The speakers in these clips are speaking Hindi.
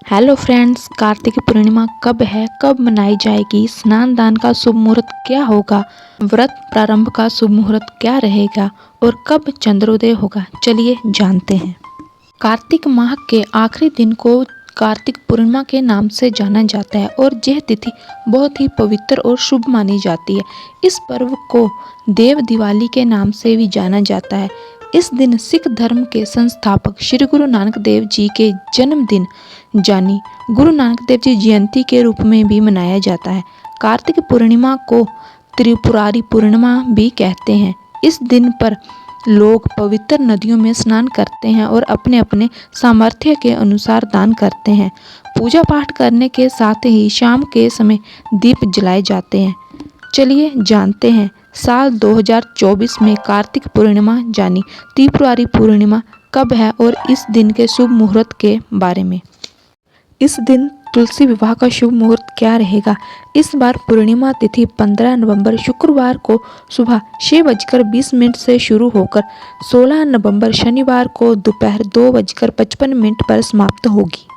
हेलो फ्रेंड्स, कार्तिक पूर्णिमा कब है, कब मनाई जाएगी, स्नान दान का शुभ मुहूर्त क्या होगा, व्रत प्रारंभ का शुभ मुहूर्त क्या रहेगा और कब चंद्रोदय होगा, चलिए जानते हैं। कार्तिक माह के आखिरी दिन को कार्तिक पूर्णिमा के नाम से जाना जाता है और यह तिथि बहुत ही पवित्र और शुभ मानी जाती है। इस पर्व को देव दिवाली के नाम से भी जाना जाता है। इस दिन सिख धर्म के संस्थापक श्री गुरु नानक देव जी के जन्मदिन यानी गुरु नानक देव जी जयंती के रूप में भी मनाया जाता है। कार्तिक पूर्णिमा को त्रिपुरारी पूर्णिमा भी कहते हैं। इस दिन पर लोग पवित्र नदियों में स्नान करते हैं और अपने अपने सामर्थ्य के अनुसार दान करते हैं। पूजा पाठ करने के साथ ही शाम के समय दीप जलाए जाते हैं। चलिए जानते हैं साल 2024 में कार्तिक पूर्णिमा यानी त्रिपुरारी पूर्णिमा कब है और इस दिन के शुभ मुहूर्त के बारे में। इस दिन तुलसी विवाह का शुभ मुहूर्त क्या रहेगा। इस बार पूर्णिमा तिथि 15 नवंबर शुक्रवार को सुबह 6:20 से शुरू होकर 16 नवंबर शनिवार को दोपहर 2:55 पर समाप्त होगी।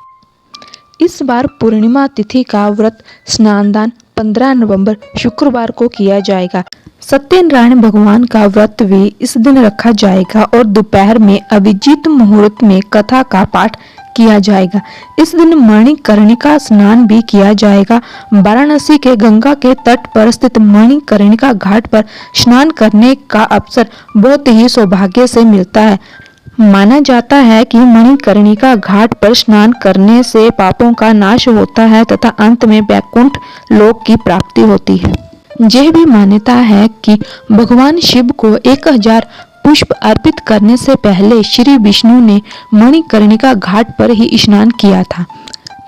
इस बार पूर्णिमा तिथि का व्रत स्नानदान 15 नवंबर शुक्रवार को किया जाएगा। सत्यनारायण भगवान का व्रत भी इस दिन रखा जाएगा और दोपहर में अभिजीत मुहूर्त में कथा का पाठ किया जाएगा। इस दिन मणिकर्णिका स्नान भी किया जाएगा। वाराणसी के गंगा के तट पर स्थित मणिकर्णिका घाट पर स्नान करने का अवसर बहुत ही सौभाग्य से मिलता है। माना जाता है कि मणिकर्णिका घाट पर स्नान करने से पापों का नाश होता है तथा अंत में वैकुंठ लोक की प्राप्ति होती है। यह भी मान्यता है कि भगवान शिव को 1000 पुष्प अर्पित करने से पहले श्री विष्णु ने मणिकर्णिका घाट पर ही स्नान किया था।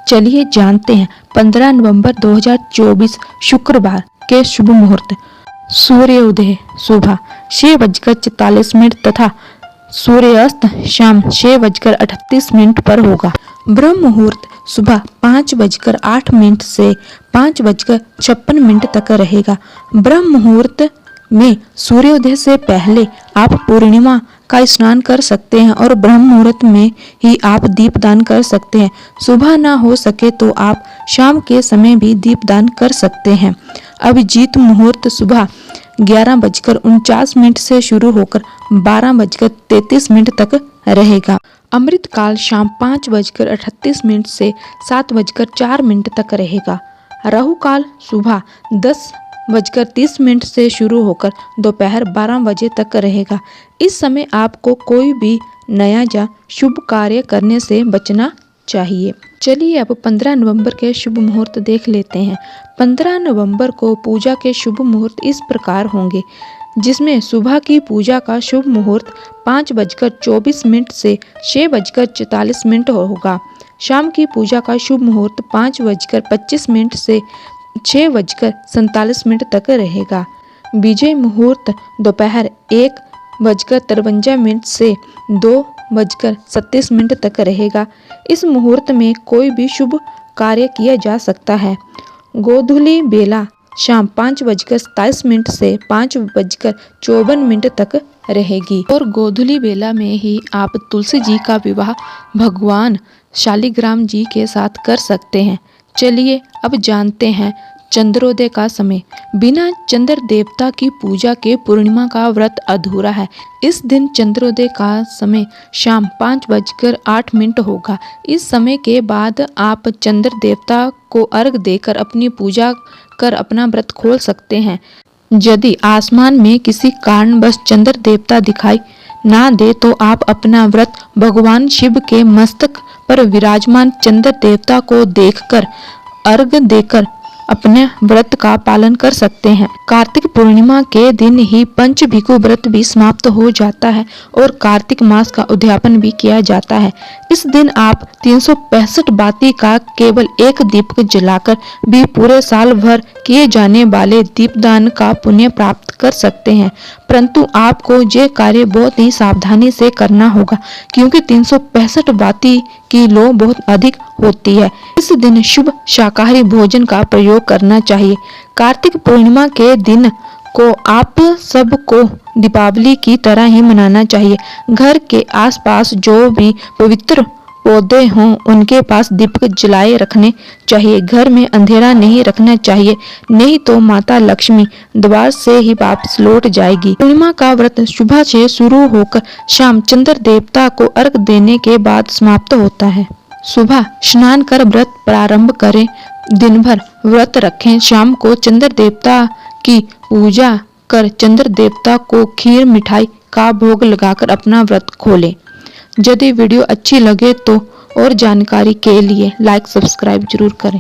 चलिए जानते हैं 15 नवंबर 2024 शुक्रवार के शुभ मुहूर्त। सूर्योदय सुबह 6:44 तथा सूर्यास्त शाम 6:38 पर होगा। ब्रह्म मुहूर्त सुबह 5:08 से 5:56 तक रहेगा। ब्रह्म मुहूर्त में सूर्योदय से पहले आप पूर्णिमा का स्नान कर सकते हैं और ब्रह्म मुहूर्त में ही आप दीपदान कर सकते हैं। सुबह ना हो सके तो आप शाम के समय भी दीपदान कर सकते हैं। अभिजीत मुहूर्त सुबह 11:49 से शुरू होकर 12:33 तक रहेगा। अमृत काल शाम 5:38 से 7:04 तक रहेगा। राहु काल सुबह 10:30 से शुरू होकर दोपहर 12 बजे तक रहेगा। इस समय आपको कोई भी नया या शुभ कार्य करने से बचना चाहिए। चलिए अब 15 नवंबर के शुभ मुहूर्त देख लेते हैं। 15 नवंबर को पूजा के शुभ मुहूर्त इस प्रकार होंगे, जिसमें सुबह की पूजा का शुभ मुहूर्त 5:24 से 6:44 होगा। शाम की पूजा का शुभ मुहूर्त 5:25 से 6:47 तक रहेगा। विजय मुहूर्त दोपहर 1:53 से 2:37 तक रहेगा। इस मुहूर्त में कोई भी शुभ कार्य किया जा सकता है। गोधूली बेला शाम 5:27 से 5:54 तक रहेगी और गोधूली बेला में ही आप तुलसी जी का विवाह भगवान शालिग्राम जी के साथ कर सकते हैं। चलिए अब जानते हैं चंद्रोदय का समय। बिना चंद्र देवता की पूजा के पूर्णिमा का व्रत अधूरा है। इस दिन चंद्रोदय का समय शाम 5:08 होगा। इस समय के बाद आप चंद्र देवता को अर्घ देकर अपनी पूजा कर अपना व्रत खोल सकते हैं। यदि आसमान में किसी कारणवश चंद्र देवता दिखाई ना दे तो आप अपना व्रत भगवान शिव के मस्तक पर विराजमान चंद्र देवता को देखकर अर्घ देकर अपने व्रत का पालन कर सकते हैं। कार्तिक पूर्णिमा के दिन ही पंचभिकु व्रत भी समाप्त हो जाता है और कार्तिक मास का उद्यापन भी किया जाता है। इस दिन आप 365 बाती का केवल एक दीपक जलाकर भी पूरे साल भर किए जाने वाले दीपदान का पुण्य प्राप्त कर सकते हैं। परंतु आपको ये कार्य बहुत ही सावधानी से करना होगा, क्योंकि 365 बाती की लौ बहुत अधिक होती है। इस दिन शुभ शाकाहारी भोजन का प्रयोग करना चाहिए। कार्तिक पूर्णिमा के दिन को आप सबको दीपावली की तरह ही मनाना चाहिए। घर के आसपास जो भी पवित्र पौधे हों उनके पास दीपक जलाए रखने चाहिए। घर में अंधेरा नहीं रखना चाहिए, नहीं तो माता लक्ष्मी द्वार से ही वापस लौट जाएगी। पूर्णिमा का व्रत सुबह से शुरू होकर शाम चंद्र देवता को अर्घ देने के बाद समाप्त होता है। सुबह स्नान कर व्रत प्रारंभ करें, दिन भर व्रत रखें, शाम को चंद्र देवता की पूजा कर चंद्र देवता को खीर मिठाई का भोग लगाकर अपना व्रत खोलें। यदि वीडियो अच्छी लगे तो और जानकारी के लिए लाइक सब्सक्राइब जरूर करें।